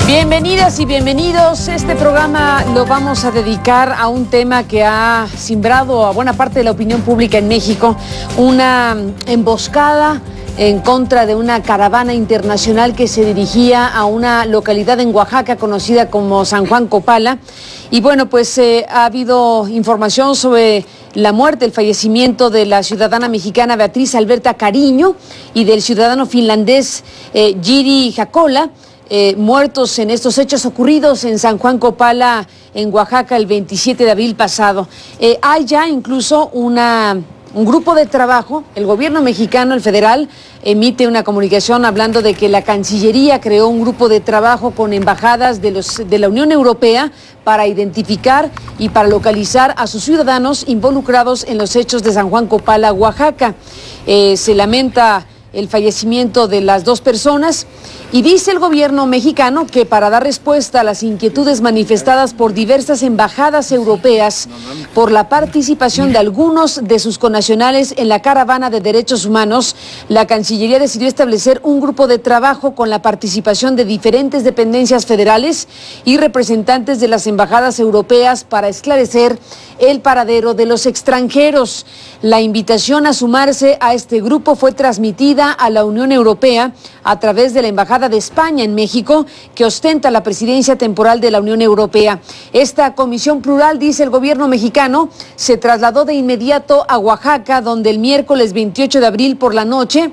Bienvenidas y bienvenidos. Este programa lo vamos a dedicar a un tema que ha simbrado a buena parte de la opinión pública en México, una emboscada en contra de una caravana internacional que se dirigía a una localidad en Oaxaca conocida como San Juan Copala. Y bueno, pues ha habido información sobre la muerte, el fallecimiento de la ciudadana mexicana Beatriz Alberta Cariño y del ciudadano finlandés Jiri Jaakkola, muertos en estos hechos ocurridos en San Juan Copala, en Oaxaca, el 27 de abril pasado. Hay ya incluso un grupo de trabajo. El gobierno mexicano, el federal, emite una comunicación hablando de que la Cancillería creó un grupo de trabajo con embajadas de la Unión Europea para identificar y para localizar a sus ciudadanos involucrados en los hechos de San Juan Copala, Oaxaca. Se lamenta el fallecimiento de las dos personas y dice el gobierno mexicano que para dar respuesta a las inquietudes manifestadas por diversas embajadas europeas por la participación de algunos de sus connacionales en la caravana de derechos humanos, la Cancillería decidió establecer un grupo de trabajo con la participación de diferentes dependencias federales y representantes de las embajadas europeas para esclarecer el paradero de los extranjeros. La invitación a sumarse a este grupo fue transmitida a la Unión Europea a través de la Embajada de España en México, que ostenta la presidencia temporal de la Unión Europea. Esta comisión plural, dice el gobierno mexicano, se trasladó de inmediato a Oaxaca, donde el miércoles 28 de abril por la noche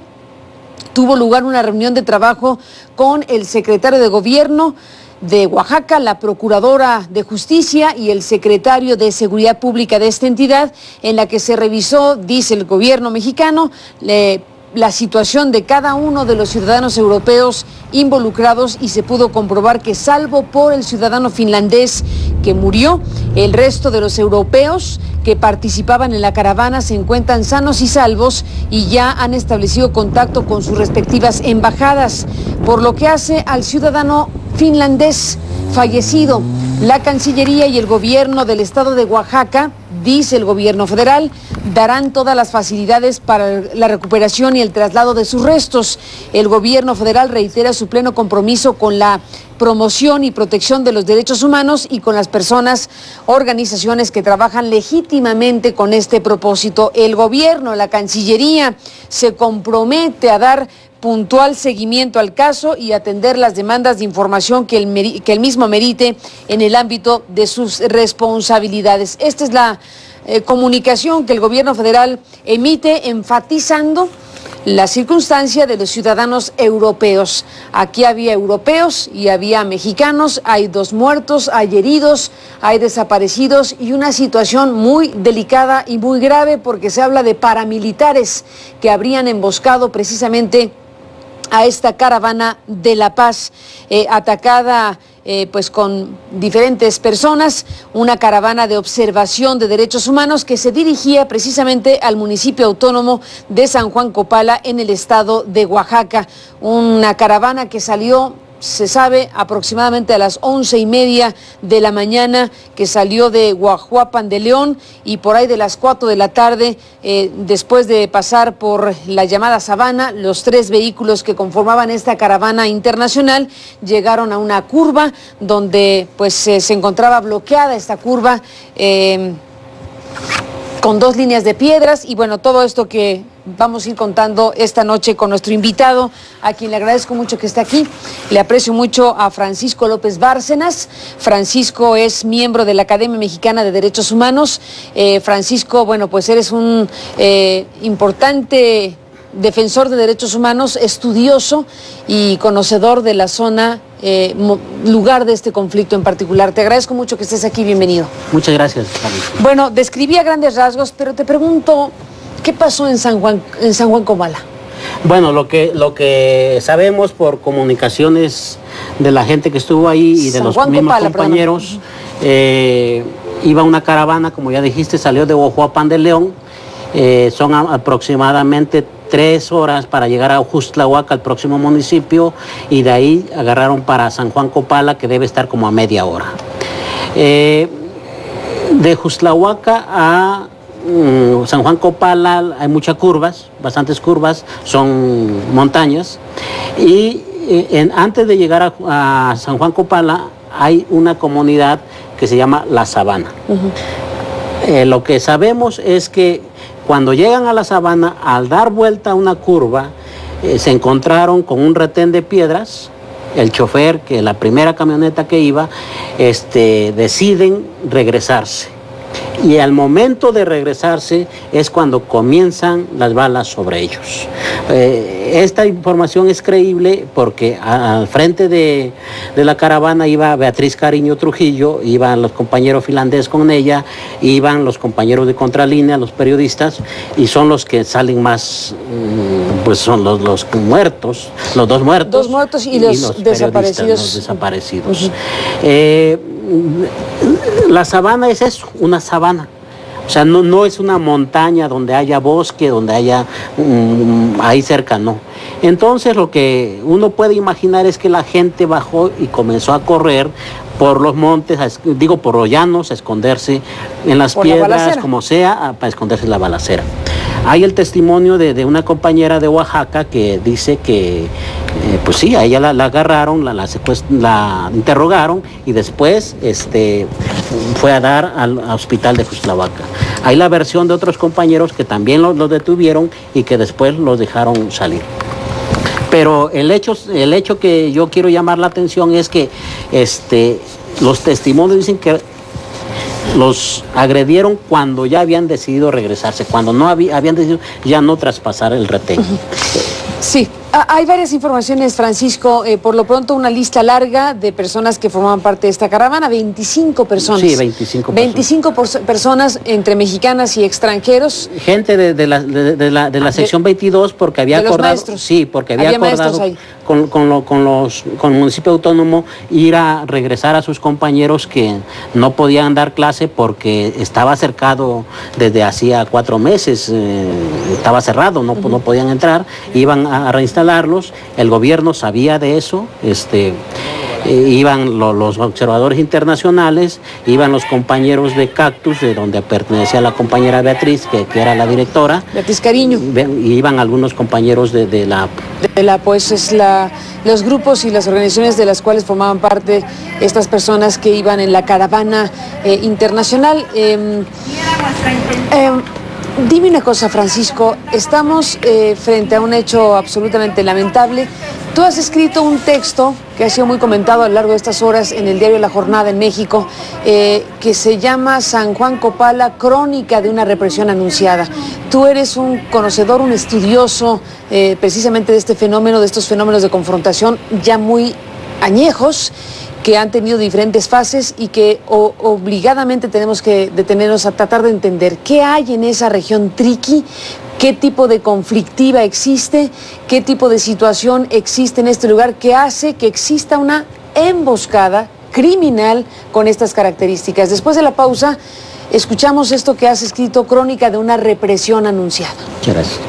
tuvo lugar una reunión de trabajo con el secretario de Gobierno de Oaxaca, la Procuradora de Justicia y el secretario de Seguridad Pública de esta entidad, en la que se revisó, dice el gobierno mexicano, la situación de cada uno de los ciudadanos europeos involucrados y se pudo comprobar que, salvo por el ciudadano finlandés que murió, el resto de los europeos que participaban en la caravana se encuentran sanos y salvos y ya han establecido contacto con sus respectivas embajadas. Por lo que hace al ciudadano finlandés fallecido, la Cancillería y el gobierno del estado de Oaxaca, dice el gobierno federal, darán todas las facilidades para la recuperación y el traslado de sus restos. El gobierno federal reitera su pleno compromiso con la promoción y protección de los derechos humanos y con las personas, organizaciones que trabajan legítimamente con este propósito. El gobierno, la Cancillería, se compromete a dar puntual seguimiento al caso y atender las demandas de información que el mismo merite en el ámbito de sus responsabilidades. Esta es la comunicación que el gobierno federal emite, enfatizando la circunstancia de los ciudadanos europeos. Aquí había europeos y había mexicanos, hay 2 muertos, hay heridos, hay desaparecidos y una situación muy delicada y muy grave porque se habla de paramilitares que habrían emboscado precisamente a esta caravana de la paz, atacada pues con diferentes personas, una caravana de observación de derechos humanos que se dirigía precisamente al municipio autónomo de San Juan Copala en el estado de Oaxaca. Una caravana que salió, se sabe, aproximadamente a las 11:30 de la mañana, que salió de Guajuapan de León y por ahí de las 4 de la tarde, después de pasar por la llamada Sabana, los 3 vehículos que conformaban esta caravana internacional llegaron a una curva donde pues se encontraba bloqueada esta curva con 2 líneas de piedras y bueno, todo esto que vamos a ir contando esta noche con nuestro invitado, a quien le agradezco mucho que esté aquí. Le aprecio mucho a Francisco López Bárcenas. Francisco es miembro de la Academia Mexicana de Derechos Humanos. Francisco, bueno, pues eres un importante defensor de derechos humanos, estudioso y conocedor de la zona, lugar de este conflicto en particular. Te agradezco mucho que estés aquí, bienvenido. Muchas gracias, Carlos. Bueno, describí a grandes rasgos, pero te pregunto, ¿qué pasó en San Juan Copala? Bueno, lo que sabemos por comunicaciones de la gente que estuvo ahí y de los mismos compañeros, iba una caravana, como ya dijiste, salió de Guajuapan de León, son aproximadamente 3 horas para llegar a Ojutlahuaca, el próximo municipio, y de ahí agarraron para San Juan Copala, que debe estar como a media hora. De Ojutlahuaca a San Juan Copala hay muchas curvas, bastantes curvas, son montañas, y antes de llegar a San Juan Copala hay una comunidad que se llama La Sabana. Lo que sabemos es que cuando llegan a La Sabana, al dar vuelta a una curva, se encontraron con un retén de piedras. El chofer, que la primera camioneta que iba, deciden regresarse. Y al momento de regresarse es cuando comienzan las balas sobre ellos. Esta información es creíble porque al frente de la caravana iba Beatriz Cariño Trujillo, iban los compañeros finlandeses con ella, iban los compañeros de Contralínea, los periodistas, y son los que salen más, pues son los muertos, los dos muertos. Dos muertos y los desaparecidos. Los desaparecidos. La sabana es eso, una sabana. O sea, no es una montaña donde haya bosque, donde haya ahí cerca, no. Entonces lo que uno puede imaginar es que la gente bajó y comenzó a correr por los montes, por los llanos, a esconderse en las piedras, como sea, para esconderse en la balacera. Hay el testimonio de una compañera de Oaxaca que dice que, pues sí, a ella la agarraron, la interrogaron y después fue a dar al hospital de Cuixtlahuaca. Hay la versión de otros compañeros que también los detuvieron y que después los dejaron salir. Pero el hecho que yo quiero llamar la atención es que los testimonios dicen que los agredieron cuando ya habían decidido regresarse, cuando no habían decidido ya no traspasar el retén. Sí, hay varias informaciones, Francisco. Por lo pronto, una lista larga de personas que formaban parte de esta caravana, 25 personas. Sí, 25 personas. 25 personas entre mexicanas y extranjeros. Gente de la sección 22, porque había acordado. Maestros. Sí, porque había acordado con el municipio autónomo ir a regresar a sus compañeros que no podían dar clase porque estaba cercado desde hacía 4 meses, estaba cerrado, no podían entrar, iban a reinstalarlos. El gobierno sabía de eso, iban los observadores internacionales, iban los compañeros de Cactus, de donde pertenecía la compañera Beatriz, que era la directora. Beatriz Cariño. Y iban algunos compañeros de los grupos y las organizaciones de las cuales formaban parte estas personas que iban en la caravana internacional. Dime una cosa, Francisco, estamos frente a un hecho absolutamente lamentable. Tú has escrito un texto que ha sido muy comentado a lo largo de estas horas en el diario La Jornada en México, que se llama San Juan Copala, crónica de una represión anunciada. Tú eres un conocedor, un estudioso precisamente de este fenómeno, de estos fenómenos de confrontación ya muy añejos, que han tenido diferentes fases y que obligadamente tenemos que detenernos a tratar de entender qué hay en esa región triqui, qué tipo de conflictiva existe, qué tipo de situación existe en este lugar que hace que exista una emboscada criminal con estas características. Después de la pausa, escuchamos esto que has escrito, crónica de una represión anunciada. Muchas gracias.